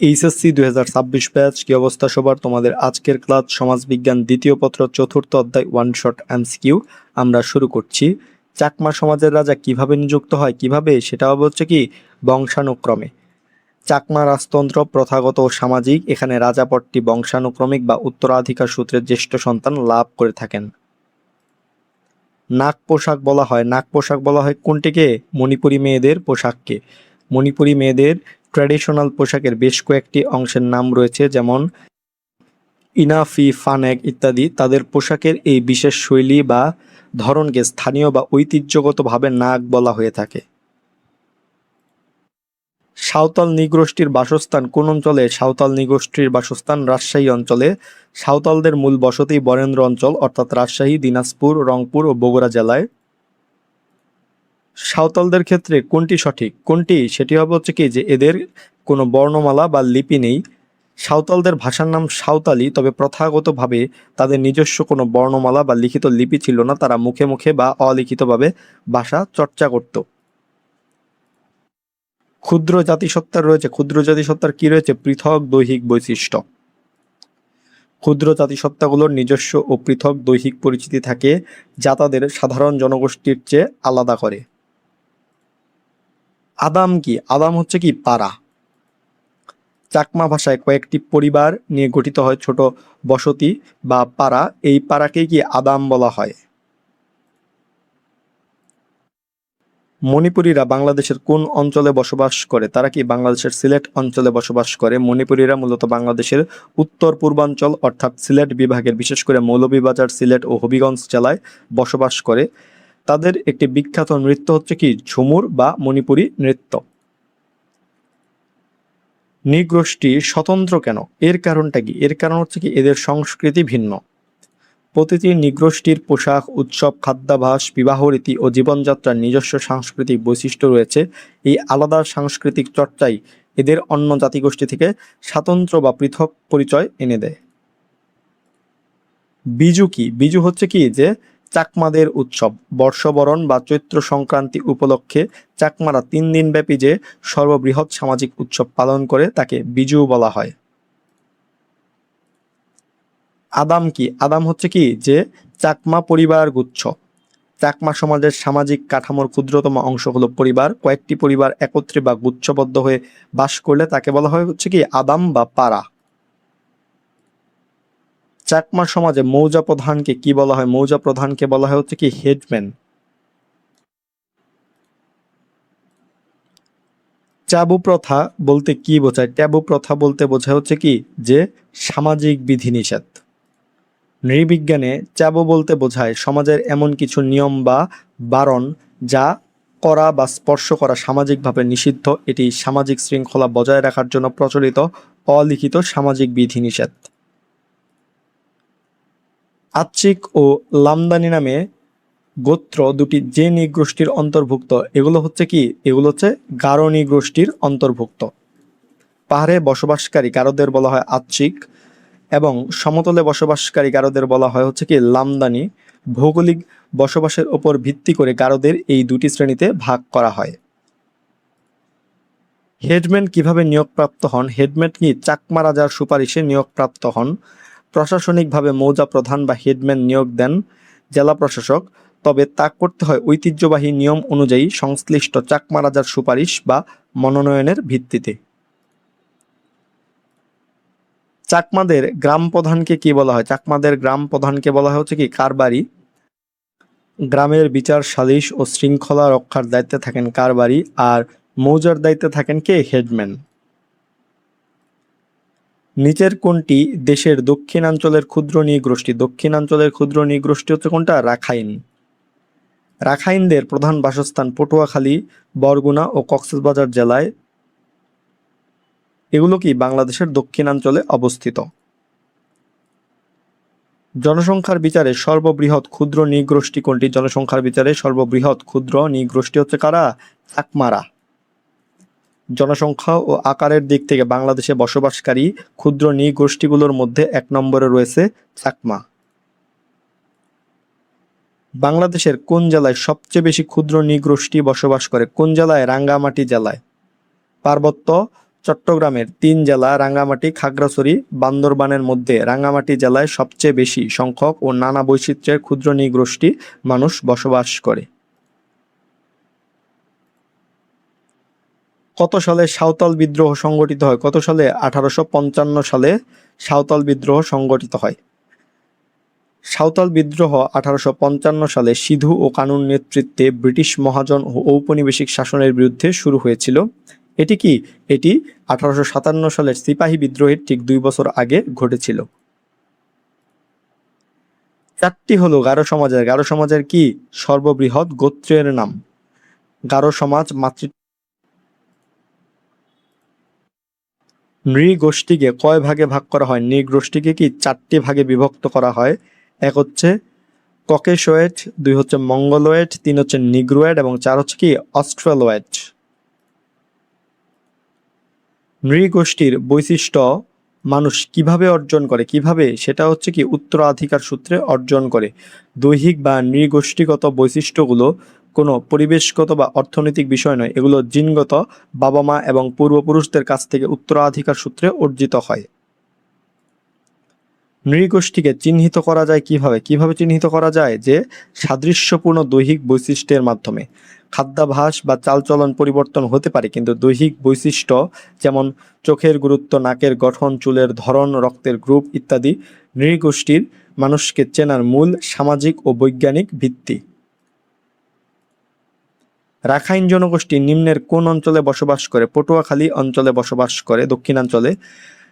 HSC 2026 batch, কি অবস্থা সবার? তোমাদের আজকের ক্লাস সমাজবিজ্ঞান দ্বিতীয় পত্র চতুর্থ অধ্যায় ওয়ান শট এমসিকিউ আমরা শুরু করছি। চাকমা সমাজের রাজা কিভাবে নিযুক্ত হয়, কিভাবে সেটা হচ্ছে কি বংশানুক্রমে। চাকমা রাজতন্ত্র প্রথাগত ও সামাজিক, এখানে রাজাপদটি বংশানুক্রমিক বা উত্তরাধিকার সূত্রে জ্যেষ্ঠ সন্তান লাভ করে থাকেন। নাক পোশাক বলা হয়, নাক পোশাক বলা হয় কোনটিকে? মণিপুরী মেয়েদের পোশাককে। মণিপুরী মেয়েদের ট্র্যাডিশনাল পোশাকের বেশ কয়েকটি অংশের নাম রয়েছে, যেমন ইনাফি, ফানেক ইত্যাদি। তাদের পোশাকের এই বিশেষ শৈলী বা ধরনকে স্থানীয় বা ঐতিহ্যগতভাবে নাক বলা হয়ে থাকে। সাঁওতাল নৃগোষ্ঠীর বাসস্থান কোন অঞ্চলে? সাঁওতাল নৃগোষ্ঠীর বাসস্থান রাজশাহী অঞ্চলে। সাঁওতালদের মূল বসতি বরেন্দ্র অঞ্চল অর্থাৎ রাজশাহী, দিনাজপুর, রংপুর ও বগুড়া জেলায়। সাঁওতালদের ক্ষেত্রে কোনটি সঠিক? কোনটি? সেটি হচ্ছে কি যে এদের কোনো বর্ণমালা বা লিপি নেই। সাঁওতালদের ভাষার নাম সাঁওতালি, তবে প্রথাগতভাবে তাদের নিজস্ব কোনো বর্ণমালা বা লিখিত লিপি ছিল না। তারা মুখে মুখে বা অলিখিতভাবে ভাষা চর্চা করত। ক্ষুদ্র জাতিসত্তার রয়েছে, ক্ষুদ্র জাতিসত্তার কি রয়েছে? পৃথক দৈহিক বৈশিষ্ট্য। ক্ষুদ্র জাতিসত্তাগুলোর নিজস্ব ও পৃথক দৈহিক পরিচিতি থাকে, যা তাদের সাধারণ জনগোষ্ঠীর চেয়ে আলাদা করে। আদাম কি? আদাম হচ্ছে কি পাড়া। চাকমা ভাষায় কয়েকটি পরিবার নিয়ে গঠিত হয় ছোট বসতি বা পাড়া, এই পাড়াকেই কি আদাম বলা হয়। মণিপুরীরা বাংলাদেশের কোন অঞ্চলে বসবাস করে? তারা কি বাংলাদেশের সিলেট অঞ্চলে বসবাস করে। মণিপুরীরা মূলত বাংলাদেশের উত্তর পূর্বাঞ্চল অর্থাৎ সিলেট বিভাগের, বিশেষ করে মৌলভীবাজার, সিলেট ও হবিগঞ্জ জেলায় বসবাস করে। তাদের একটি বিখ্যাত নৃত্য হচ্ছে কি ঝুমুর বা মণিপুরী নৃত্য। নৃগোষ্ঠী স্বতন্ত্র কেন? এর কারণটা কি? এর কারণ হচ্ছে কি এদের সংস্কৃতি ভিন্ন। প্রতিটি নৃগোষ্ঠীর পোশাক, উৎসব, খাদ্যাভ্যাস, বিবাহ রীতি ও জীবনযাত্রার নিজস্ব সাংস্কৃতিক বৈশিষ্ট্য রয়েছে। এই আলাদা সাংস্কৃতিক চর্চাই এদের অন্য জাতিগোষ্ঠী থেকে স্বাতন্ত্র্য বা পৃথক পরিচয় এনে দেয়। বিজু কি? বিজু হচ্ছে কি যে চাকমাদের উৎসব। বর্ষবরণ বা চৈত্র সংক্রান্তি উপলক্ষে চাকমারা 3 দিন ব্যাপী যে সর্ববৃহৎ সামাজিক উৎসব পালন করে তাকে বিজু বলা হয়। আদাম কি? আদাম হচ্ছে কি যে চাকমা পরিবার গুচ্ছ। চাকমা সমাজের সামাজিক কাঠামোর ক্ষুদ্রতম অংশ হলো পরিবার। কয়েকটি পরিবার একত্রে বা গুচ্ছবদ্ধ হয়ে বাস করলে তাকে বলা হয় হচ্ছে কি আদাম বা পাড়া। চাকমা সমাজে মৌজা প্রধানকে কি বলা হয়? মৌজা প্রধানকে বলা হয় হচ্ছে কি হেডম্যান। ট্যাবু প্রথা বলতে কি বোঝায়? ট্যাবু প্রথা বলতে বোঝায় হচ্ছে কি যে সামাজিক বিধিনিষেধ। নৃবিজ্ঞানে ট্যাবু বলতে বোঝায় সমাজের এমন কিছু নিয়ম বা বারণ যা করা বা স্পর্শ করা সামাজিকভাবে নিষিদ্ধ। এটি সামাজিক শৃঙ্খলা বজায় রাখার জন্য প্রচলিত অলিখিত সামাজিক বিধিনিষেধ। আচ্ছিক ও লামদানি নামে গোত্র দুটি যে নৃগোষ্ঠীর অন্তর্ভুক্ত, এগুলো হচ্ছে কি? এগুলো হচ্ছে গারো নৃগোষ্ঠীর অন্তর্ভুক্ত। পাহাড়ে বসবাসকারী গারোদের বলা হয় আচ্ছিক এবং সমতলে বসবাসকারী গারোদের বলা হয় হচ্ছে কি লামদানি। ভৌগোলিক বসবাসের উপর ভিত্তি করে গারোদের এই দুটি শ্রেণীতে ভাগ করা হয়। হেডম্যান কিভাবে নিয়োগপ্রাপ্ত হন? হেডম্যান কি চাকমা রাজার সুপারিশে নিয়োগপ্রাপ্ত হন। প্রশাসনিকভাবে মৌজা প্রধান বা হেডম্যান নিয়োগ দেন জেলা প্রশাসক, তবে তা করতে হয় ঐতিহ্যবাহী নিয়ম অনুযায়ী সংশ্লিষ্ট চাকমা রাজার সুপারিশ বা মনোনয়নের ভিত্তিতে। চাকমাদের গ্রাম প্রধানকে কি বলা হয়? চাকমাদের গ্রাম প্রধানকে বলা হয় হচ্ছে কি কারবারি। গ্রামের বিচার, সালিশ ও শৃঙ্খলা রক্ষার দায়িত্বে থাকেন কারবারি, আর মৌজার দায়িত্বে থাকেন কে? হেডম্যান। নিচের কোনটি দেশের দক্ষিণাঞ্চলের ক্ষুদ্র নৃগোষ্ঠী? দক্ষিণাঞ্চলের ক্ষুদ্র নৃগোষ্ঠী হচ্ছে কোনটা? রাখাইন। রাখাইনদের প্রধান বাসস্থান পটুয়াখালী, বরগুনা ও কক্সবাজার জেলায়। এগুলো কি বাংলাদেশের দক্ষিণাঞ্চলে অবস্থিত। জনসংখ্যার বিচারে সর্ববৃহৎ ক্ষুদ্র নৃগোষ্ঠী কোনটি? জনসংখ্যার বিচারে সর্ববৃহৎ ক্ষুদ্র নৃগোষ্ঠী হচ্ছে কারা? চাকমারা। জনসংখ্যা ও আকারের দিক থেকে বাংলাদেশে বসবাসকারী ক্ষুদ্র নৃগোষ্ঠীগুলোর মধ্যে 1 নম্বরে রয়েছে চাকমা। বাংলাদেশের কোন জেলায় সবচেয়ে বেশি ক্ষুদ্র নৃগোষ্ঠী বসবাস করে? কোন জেলায়? রাঙ্গামাটি জেলায়। পার্বত্য চট্টগ্রামের 3 জেলা রাঙ্গামাটি, খাগড়াছড়ি, বান্দরবানের মধ্যে রাঙ্গামাটি জেলায় সবচেয়ে বেশি সংখ্যক ও নানা বৈচিত্র্যের ক্ষুদ্র নৃগোষ্ঠী মানুষ বসবাস করে। কত সালে সাঁওতাল বিদ্রোহ সংগঠিত হয়? কত সালে? 1855 সালে সাঁওতাল বিদ্রোহ সংগঠিত হয়। সাঁওতাল বিদ্রোহ 1855 সালে সিধু ও কানুর নেতৃত্বে ব্রিটিশ মহাজন ও ঔপনিবেশিক শাসনের বিরুদ্ধে শুরু হয়েছিল। এটি কি? এটি 1857 সালের সিপাহী বিদ্রোহের ঠিক 2 বছর আগে ঘটেছিল। 4টি হলো গারো সমাজের। গারো সমাজের কি? সর্ববৃহৎ গোত্রের নাম। গারো সমাজ নৃগোষ্ঠীকে কয় ভাগে ভাগ করা হয়? নৃগোষ্ঠীকে কি 4টি ভাগে বিভক্ত করা হয়। এক হচ্ছে ককেশোয়েড, 2 হচ্ছে মঙ্গোলয়েড, 3 হচ্ছে নিগ্রোয়েড এবং 4 হচ্ছে কি অস্ট্রেলয়েড। নৃগোষ্ঠীর বৈশিষ্ট্য মানুষ কিভাবে অর্জন করে? কিভাবে? সেটা হচ্ছে কি উত্তরাধিকার সূত্রে অর্জন করে। দৈহিক বা নৃগোষ্ঠীগত বৈশিষ্ট্যগুলো কোনো পরিবেশগত বা অর্থনৈতিক বিষয় নয়, এগুলো জিনগত, বাবা মা এবং পূর্বপুরুষদের কাছ থেকে উত্তরাধিকার সূত্রে অর্জিত হয়। নৃগোষ্ঠীকে চিহ্নিত করা যায় কিভাবে? কিভাবে চিহ্নিত করা যায়? যে সাদৃশ্যপূর্ণ দৈহিক বৈশিষ্ট্যের মাধ্যমে। খাদ্যাভ্যাস বা চালচলন পরিবর্তন হতে পারে, কিন্তু দৈহিক বৈশিষ্ট্য যেমন চোখের গুরুত্ব, নাকের গঠন, চুলের ধরন, রক্তের গ্রুপ ইত্যাদি নৃগোষ্ঠীর মানুষকে চেনার মূল সামাজিক ও বৈজ্ঞানিক ভিত্তি। রাখাইন জনগোষ্ঠী নিম্নের কোন অঞ্চলে বসবাস করে? পটুয়াখালী অঞ্চলে বসবাস করে, দক্ষিণাঞ্চলে।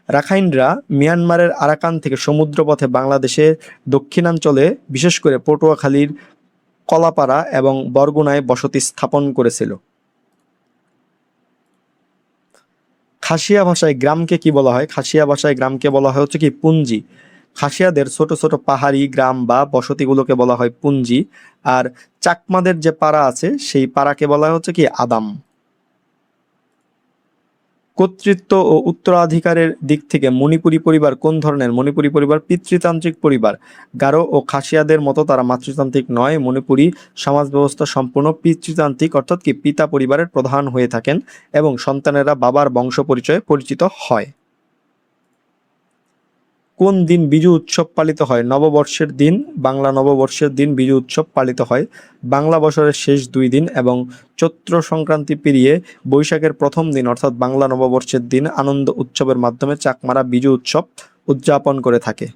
রাখাইনরা মিয়ানমারের আরাকান থেকে সমুদ্রপথে বাংলাদেশের দক্ষিণাঞ্চলে বিশেষ করে পটুয়াখালীর কলাপাড়া এবং বরগুনায় বসতি স্থাপন করেছিল। খাসিয়া ভাষায় গ্রামকে কি বলা হয়? খাসিয়া ভাষায় গ্রামকে বলা হয় হচ্ছে কি পুঞ্জি। খাসিয়াদের ছোট ছোট পাহাড়ি গ্রাম বা বসতিগুলোকে বলা হয় পুঞ্জি। আর চাকমাদের যে পাড়া আছে সেই পাড়াকে বলা হয় হচ্ছে কি আদাম। কর্তৃত্ব ও উত্তরাধিকারের দিক থেকে মণিপুরী পরিবার কোন ধরনের? মণিপুরী পরিবার পিতৃতান্ত্রিক পরিবার। গারো ও খাসিয়াদের মতো তারা মাতৃতান্ত্রিক নয়। মণিপুরী সমাজ ব্যবস্থা সম্পূর্ণ পিতৃতান্ত্রিক, অর্থাৎ কি পিতা পরিবারের প্রধান হয়ে থাকেন এবং সন্তানেরা বাবার বংশ পরিচয়ে পরিচিত হয়। কোন দিন বিজু উৎসব পালিত হয়? নববর্ষের দিন, বাংলা নববর্ষের দিন বিজু উৎসব পালিত হয়। বাংলা বছরের শেষ 2 দিন এবং চৈত্র সংক্রান্তি পেরিয়ে বৈশাখের প্রথম দিন অর্থাৎ বাংলা নববর্ষের দিন আনন্দ উৎসবের মাধ্যমে চাকমারা বিজু উৎসব উদযাপন করে থাকে।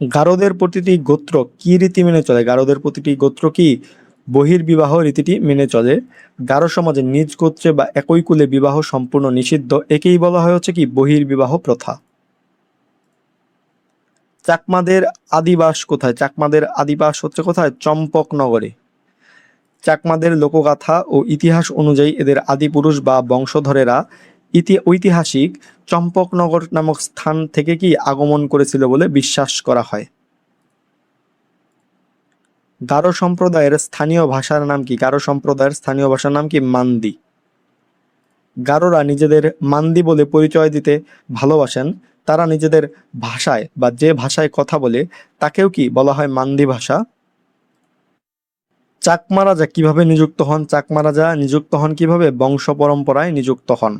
গারোদের প্রতিটি গোত্র কি রীতি মেনে চলে? গারোদের প্রতিটি গোত্র কি বহির্বিবাহ রীতিটি মেনে চলে। গারো সমাজে নিজ গোত্রে বা একই কুলে বিবাহ সম্পূর্ণ নিষিদ্ধ, একেই বলা হয় হচ্ছে কি বহির্বিবাহ প্রথা। চাকমাদের আদিবাস কোথায়? চাকমাদের আদিবাস হচ্ছে কোথায়? চম্পকনগরে। চাকমাদের লোকগাথা ও ইতিহাস অনুযায়ী এদের আদিপুরুষ বা বংশধরেরা ঐতিহাসিক চম্পকনগর নামক স্থান থেকে কি আগমন করেছিল বলে বিশ্বাস করা হয়। গারো সম্প্রদায়ের স্থানীয় ভাষার নাম কি? গারো সম্প্রদায়ের স্থানীয় ভাষার নাম কি? মান্দি। গারোরা নিজেদের মান্দি বলে পরিচয় দিতে ভালোবাসেন। তারা নিজেদের ভাষায় বা যে ভাষায় কথা বলে তাকেও কি বলা হয়? মান্দি ভাষা। চাকমা রাজা কিভাবে নিযুক্ত হন? চাকমা রাজা নিযুক্ত হন কিভাবে? বংশ পরম্পরায় নিযুক্ত হন।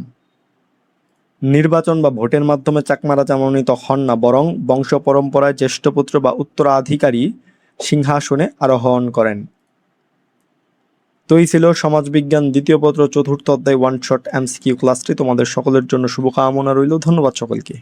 নির্বাচন বা ভোটের মাধ্যমে চাকমা রাজা মনোনীত হন না, বরং বংশ পরম্পরায় জ্যেষ্ঠপুত্র বা উত্তরাধিকারী সিংহাসনে আরোহণ করেন। তো এই ছিল সমাজবিজ্ঞান দ্বিতীয় পত্র চতুর্থ অধ্যায় ওয়ান শট এমসিকিউ ক্লাসটি। তোমাদের সকলের জন্য শুভকামনা রইল। ধন্যবাদ সকলকে।